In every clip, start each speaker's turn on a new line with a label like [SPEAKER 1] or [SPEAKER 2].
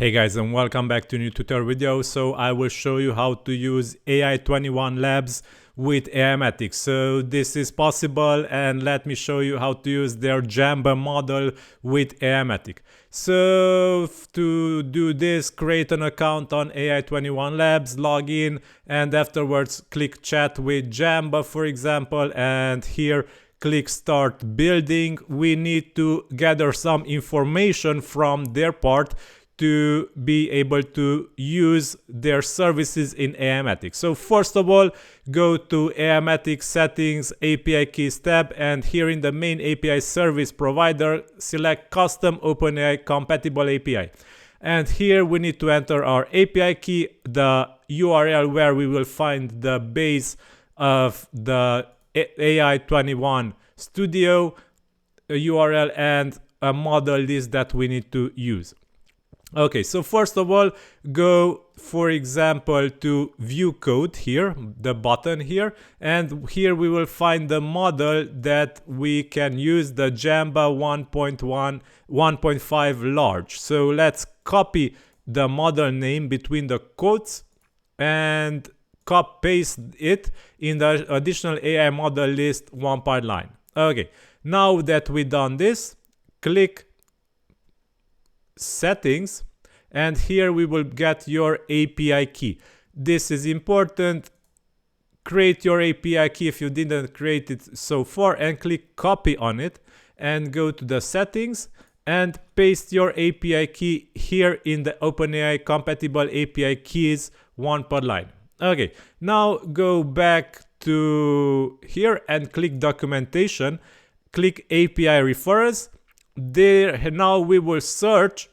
[SPEAKER 1] Hey guys, and welcome back to a new tutorial video. So I will show you how to use AI21 Labs with AIMOGEN'S. So this is possible, and let me show you how to use their Jamba model with AIMOGEN'S. So to do this, create an account on AI21 Labs, log in, and afterwards click chat with Jamba, for example, and here click start building. We need to gather some information from their part to be able to use their services in AIMOGEN'S. So first of all, go to AIMOGEN'S settings API keys tab, and here in the main API service provider, select custom OpenAI compatible API. And here we need to enter our API key, the URL where we will find the base of the AI21 Studio URL, and a model list that we need to use. Okay, so first of all, go, for example, to view code here, the button here, and here we will find the model that we can use, the Jamba 1.5 large. So let's copy the model name between the quotes and paste it in the additional AI model list one part line. Okay, now that we've done this, click settings, and here we will get your API key. This is important. Create your API key if you didn't create it so far, and click copy on it, and go to the settings and paste your API key here in the OpenAI compatible API keys one per line. Okay, now go back to here and click documentation, click API referrals. There now we will search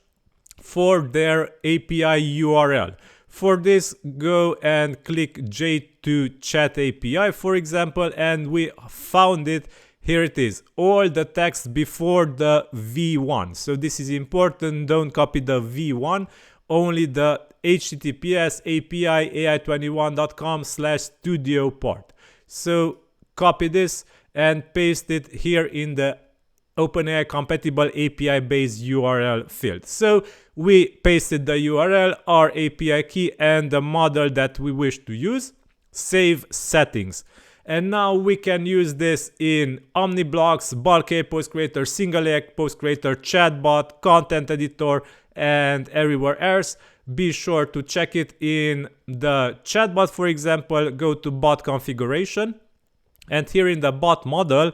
[SPEAKER 1] for their API URL. For this, go and click J2 chat API, for example, and we found it. Here it is, all the text before the V1. So this is important, don't copy the V1, only the HTTPS API ai21.com/studio part. So copy this and paste it here in the OpenAI compatible API based URL field. So we pasted the URL, our API key, and the model that we wish to use. Save settings. And now we can use this in OmniBlocks, bulk AI post creator, single AI post creator, chatbot, content editor, and everywhere else. Be sure to check it in the chatbot, for example, go to bot configuration, and here in the bot model,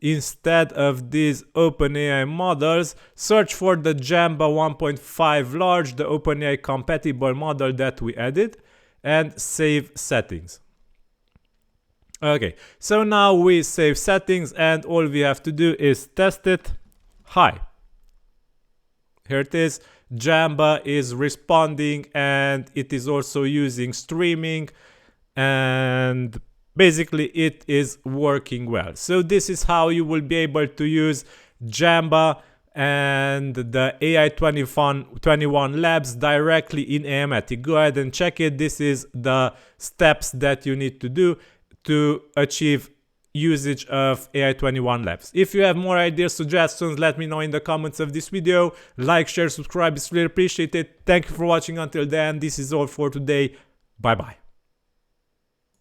[SPEAKER 1] instead of these OpenAI models, search for the Jamba 1.5 large, the OpenAI compatible model that we added, and save settings. Okay, so now we save settings, and all we have to do is test it. Hi. Here it is. Jamba is responding, and it is also using streaming, and basically it is working well. So this is how you will be able to use Jamba and the AI21 Labs directly in AIMOGEN'S. Go ahead and check it. This is the steps that you need to do to achieve usage of AI21 Labs. If you have more ideas, suggestions, let me know in the comments of this video. Like, share, subscribe, it's really appreciated. Thank you for watching until then. This is all for today. Bye bye.